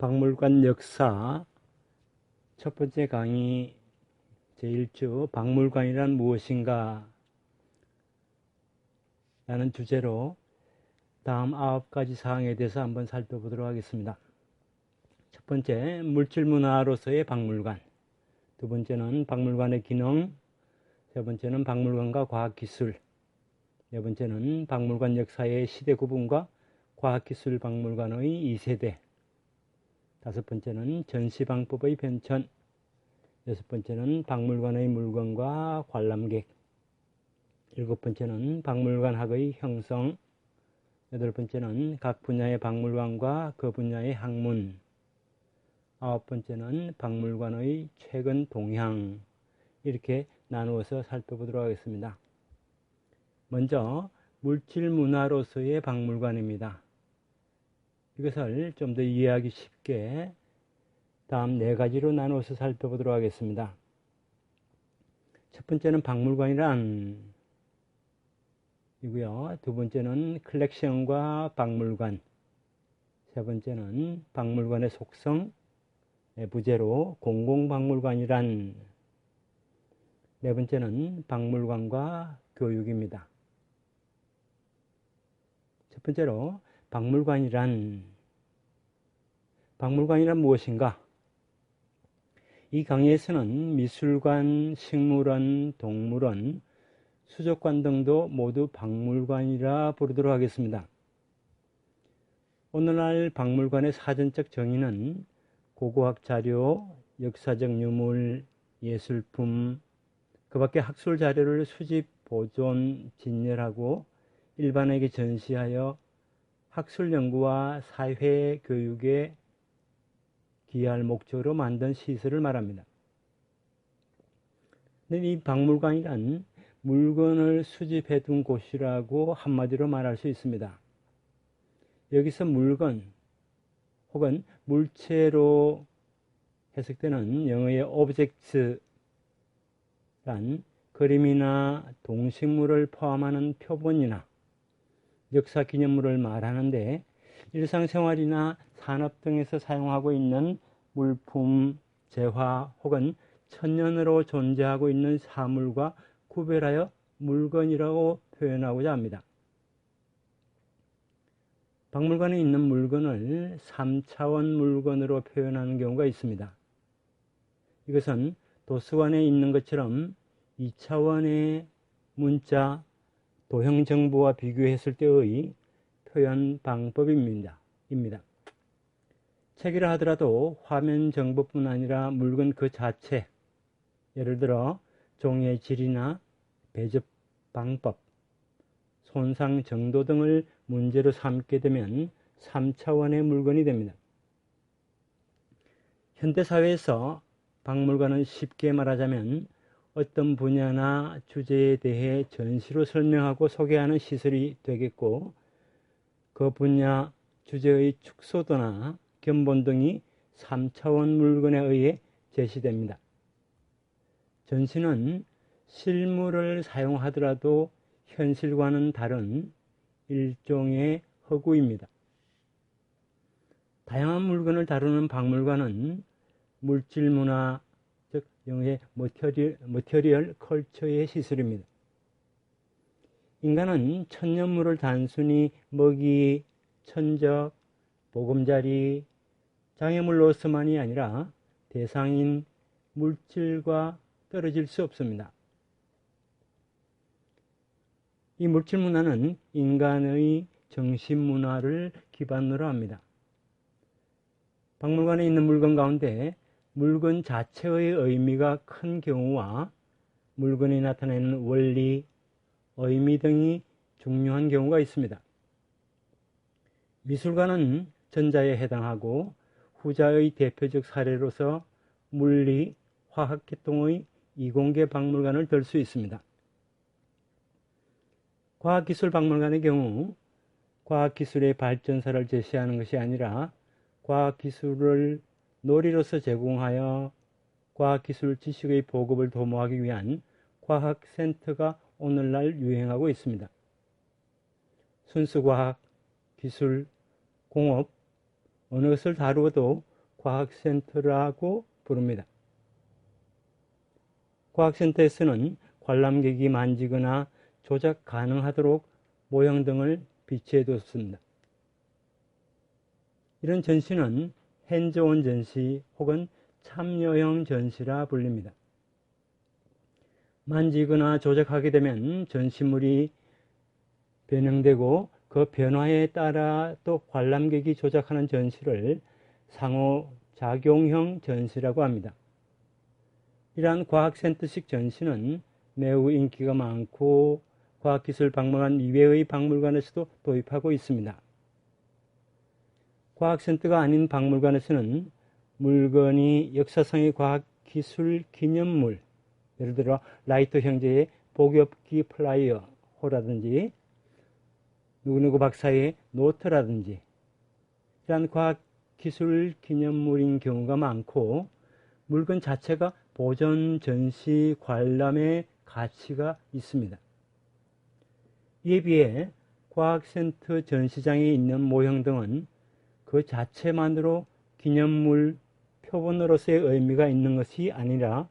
박물관 역사 첫 번째 강의 제1주 박물관이란 무엇인가 라는 주제로 다음 9가지 사항에 대해서 한번 살펴보도록 하겠습니다. 첫 번째, 물질문화로서의 박물관. 두 번째는 박물관의 기능. 세 번째는 박물관과 과학기술. 네 번째는 박물관 역사의 시대 구분과 과학기술 박물관의 2세대. 다섯 번째는 전시방법의 변천. 여섯 번째는 박물관의 물건과 관람객. 일곱 번째는 박물관학의 형성. 여덟 번째는 각 분야의 박물관과 그 분야의 학문. 아홉 번째는 박물관의 최근 동향. 이렇게 나누어서 살펴보도록 하겠습니다. 먼저 물질문화로서의 박물관입니다. 이것을 좀 더 이해하기 쉽게 다음 4가지로 나누어서 살펴보도록 하겠습니다. 첫 번째는 박물관이란 이고요. 두 번째는 컬렉션과 박물관. 세 번째는 박물관의 속성. 네 부제로 공공박물관이란. 네 번째는 박물관과 교육입니다. 첫 번째로 박물관이란 무엇인가? 이 강의에서는 미술관, 식물원, 동물원, 수족관 등도 모두 박물관이라 부르도록 하겠습니다. 오늘날 박물관의 사전적 정의는 고고학 자료, 역사적 유물, 예술품, 그 밖에 학술 자료를 수집, 보존, 진열하고 일반에게 전시하여 학술 연구와 사회 교육에 기여할 목적으로 만든 시설을 말합니다. 이 박물관이란 물건을 수집해 둔 곳이라고 한마디로 말할 수 있습니다. 여기서 물건 혹은 물체로 해석되는 영어의 objects란 그림이나 동식물을 포함하는 표본이나 역사 기념물을 말하는데 일상생활이나 산업 등에서 사용하고 있는 물품, 재화 혹은 천년으로 존재하고 있는 사물과 구별하여 물건이라고 표현하고자 합니다. 박물관에 있는 물건을 3차원 물건으로 표현하는 경우가 있습니다. 이것은 도서관에 있는 것처럼 2차원의 문자, 도형 정보와 비교했을 때의 표현 방법입니다. 책이라 하더라도 화면 정보뿐 아니라 물건 그 자체, 예를 들어 종이의 질이나 배접 방법, 손상 정도 등을 문제로 삼게 되면 3차원의 물건이 됩니다. 현대사회에서 박물관은 쉽게 말하자면 어떤 분야나 주제에 대해 전시로 설명하고 소개하는 시설이 되겠고, 그 분야, 주제의 축소도나 견본 등이 3차원 물건에 의해 제시됩니다. 전시는 실물을 사용하더라도 현실과는 다른 일종의 허구입니다. 다양한 물건을 다루는 박물관은 물질문화, 즉 영어의 머티리얼 컬처의 시설입니다. 인간은 천년물을 단순히 먹이, 천적, 보금자리, 장애물로서만이 아니라 대상인 물질과 떨어질 수 없습니다. 이 물질문화는 인간의 정신문화를 기반으로 합니다. 박물관에 있는 물건 가운데 물건 자체의 의미가 큰 경우와 물건이 나타내는 원리, 의미 등이 중요한 경우가 있습니다. 미술관은 전자에 해당하고 후자의 대표적 사례로서 물리, 화학계통의 이공계 박물관을 들 수 있습니다. 과학기술박물관의 경우 과학기술의 발전사를 제시하는 것이 아니라 과학기술을 놀이로서 제공하여 과학기술 지식의 보급을 도모하기 위한 과학센터가 오늘날 유행하고 있습니다. 순수과학, 기술, 공업, 어느 것을 다루어도 과학센터라고 부릅니다. 과학센터에서는 관람객이 만지거나 조작 가능하도록 모형 등을 비치해 뒀습니다. 이런 전시는 핸즈온 전시 혹은 참여형 전시라 불립니다. 만지거나 조작하게 되면 전시물이 변형되고 그 변화에 따라 또 관람객이 조작하는 전시를 상호작용형 전시라고 합니다. 이러한 과학센터식 전시는 매우 인기가 많고 과학기술박물관 이외의 박물관에서도 도입하고 있습니다. 과학센터가 아닌 박물관에서는 물건이 역사상의 과학기술 기념물, 예를 들어 라이터 형제의 복엽기 플라이어라든지 누구누구 박사의 노트라든지 이러한 과학기술 기념물인 경우가 많고 물건 자체가 보존, 전시, 관람의 가치가 있습니다. 이에 비해 과학센터 전시장에 있는 모형 등은 그 자체만으로 기념물 표본으로서의 의미가 있는 것이 아니라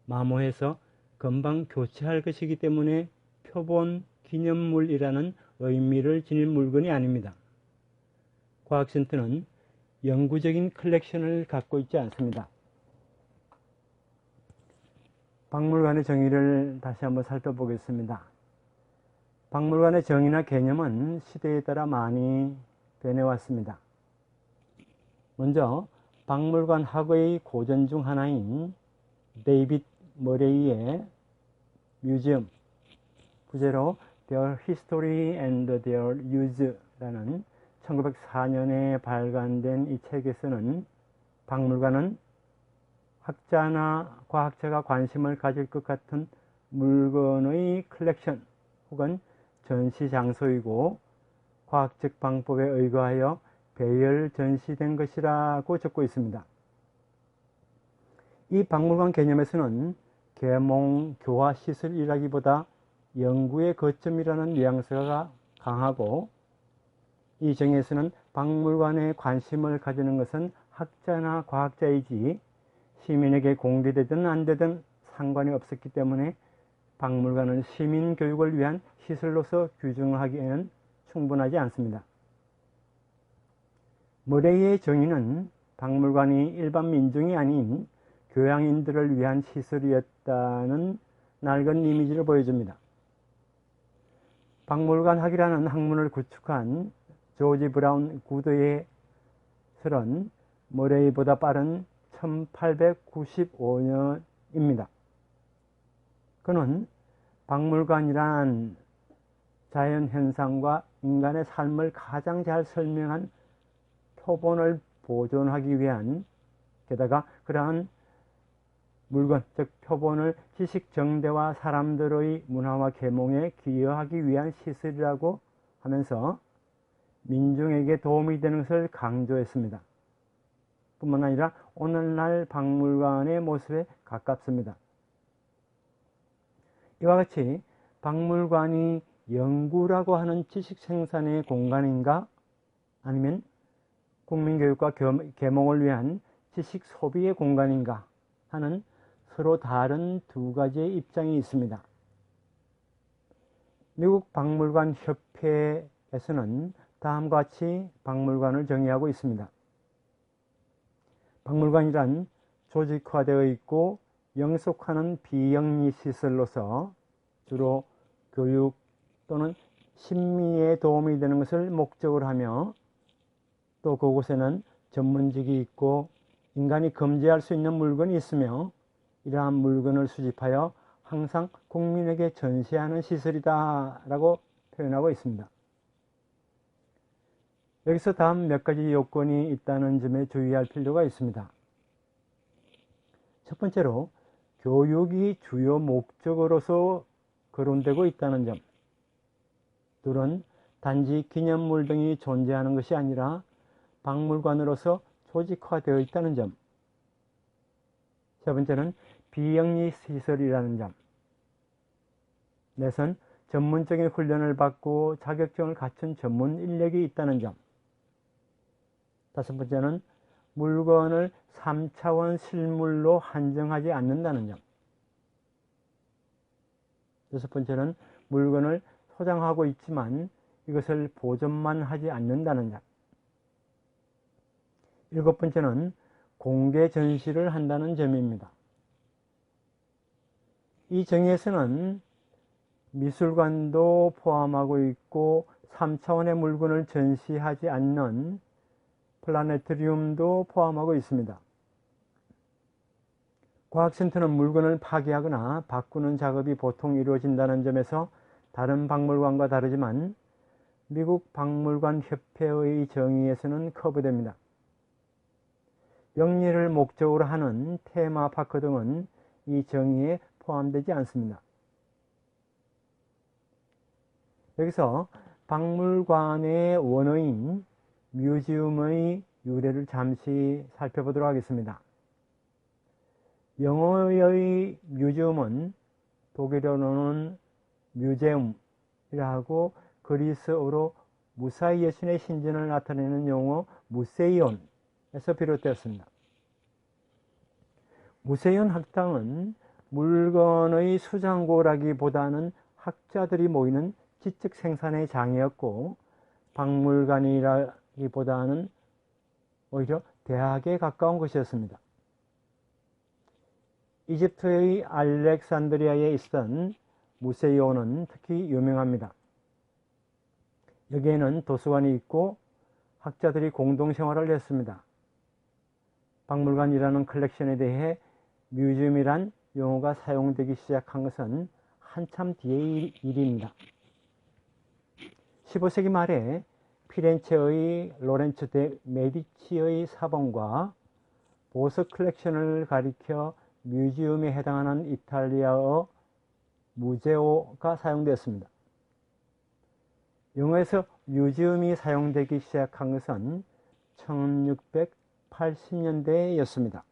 마모해서 금방 교체할 것이기 때문에 표본 기념물이라는 의미를 지닌 물건이 아닙니다. 과학센터는 영구적인 컬렉션을 갖고 있지 않습니다. 박물관의 정의를 다시 한번 살펴보겠습니다. 박물관의 정의나 개념은 시대에 따라 많이 변해왔습니다. 먼저 박물관 학의 고전 중 하나인 데이빗 머레이의 뮤지엄, 부제로 Their History and Their Use라는 1904년에 발간된 이 책에서는 박물관은 학자나 과학자가 관심을 가질 것 같은 물건의 컬렉션 혹은 전시 장소이고 과학적 방법에 의거하여 배열 전시된 것이라고 적고 있습니다. 이 박물관 개념에서는 계몽, 교화 시설이라기보다 연구의 거점이라는 뉘앙스가 강하고 이 정의에서는 박물관에 관심을 가지는 것은 학자나 과학자이지 시민에게 공개되든 안 되든 상관이 없었기 때문에 박물관은 시민 교육을 위한 시설로서 규정하기에는 충분하지 않습니다. 머레이의 정의는 박물관이 일반 민중이 아닌 교양인들을 위한 시설이었다는 낡은 이미지를 보여줍니다. 박물관학이라는 학문을 구축한 조지 브라운 구드의 설은 머레이보다 빠른 1895년입니다. 그는 박물관이란 자연현상과 인간의 삶을 가장 잘 설명한 표본을 보존하기 위한, 게다가 그러한 물건, 즉 표본을 지식 정대와 사람들의 문화와 계몽에 기여하기 위한 시설이라고 하면서 민중에게 도움이 되는 것을 강조했습니다. 뿐만 아니라 오늘날 박물관의 모습에 가깝습니다. 이와 같이 박물관이 연구라고 하는 지식 생산의 공간인가 아니면 국민교육과 계몽을 위한 지식 소비의 공간인가 하는 서로 다른 두 가지의 입장이 있습니다. 미국 박물관 협회에서는 다음과 같이 박물관을 정의하고 있습니다. 박물관이란 조직화되어 있고 영속하는 비영리 시설로서 주로 교육 또는 심리에 도움이 되는 것을 목적으로 하며 또 그곳에는 전문직이 있고 인간이 검지할 수 있는 물건이 있으며 이러한 물건을 수집하여 항상 국민에게 전시하는 시설이다 라고 표현하고 있습니다. 여기서 다음 몇 가지 요건이 있다는 점에 주의할 필요가 있습니다. 첫 번째로 교육이 주요 목적으로서 거론되고 있다는 점. 둘은 단지 기념물 등이 존재하는 것이 아니라 박물관으로서 조직화되어 있다는 점. 세 번째는 비영리 시설이라는 점. 넷은 전문적인 훈련을 받고 자격증을 갖춘 전문 인력이 있다는 점. 다섯 번째는 물건을 3차원 실물로 한정하지 않는다는 점. 여섯 번째는 물건을 소장하고 있지만 이것을 보존만 하지 않는다는 점. 일곱 번째는 공개 전시를 한다는 점입니다. 이 정의에서는 미술관도 포함하고 있고 3차원의 물건을 전시하지 않는 플라네터리움도 포함하고 있습니다. 과학센터는 물건을 파괴하거나 바꾸는 작업이 보통 이루어진다는 점에서 다른 박물관과 다르지만 미국 박물관 협회의 정의에서는 커버됩니다. 영리를 목적으로 하는 테마파크 등은 이 정의에 포함되지 않습니다. 여기서 박물관의 원어인 뮤지엄의 유래를 잠시 살펴보도록 하겠습니다. 영어의 뮤지엄은 독일어로는 뮤제움이라고 그리스어로 무사히 예수의 신전을 나타내는 용어 무세이온에서 비롯되었습니다. 무세이온 학당은 물건의 수장고라기보다는 학자들이 모이는 지적 생산의 장이었고 박물관이라기보다는 오히려 대학에 가까운 것이었습니다. 이집트의 알렉산드리아에 있었던 무세이온은 특히 유명합니다. 여기에는 도서관이 있고 학자들이 공동생활을 했습니다. 박물관이라는 컬렉션에 대해 뮤지엄이란 용어가 사용되기 시작한 것은 한참 뒤의 일입니다. 15세기 말에 피렌체의 로렌츠 데 메디치의 사본과 보석 컬렉션을 가리켜 뮤지엄에 해당하는 이탈리아어 무제오가 사용되었습니다. 영어에서 뮤지엄이 사용되기 시작한 것은 1680년대였습니다.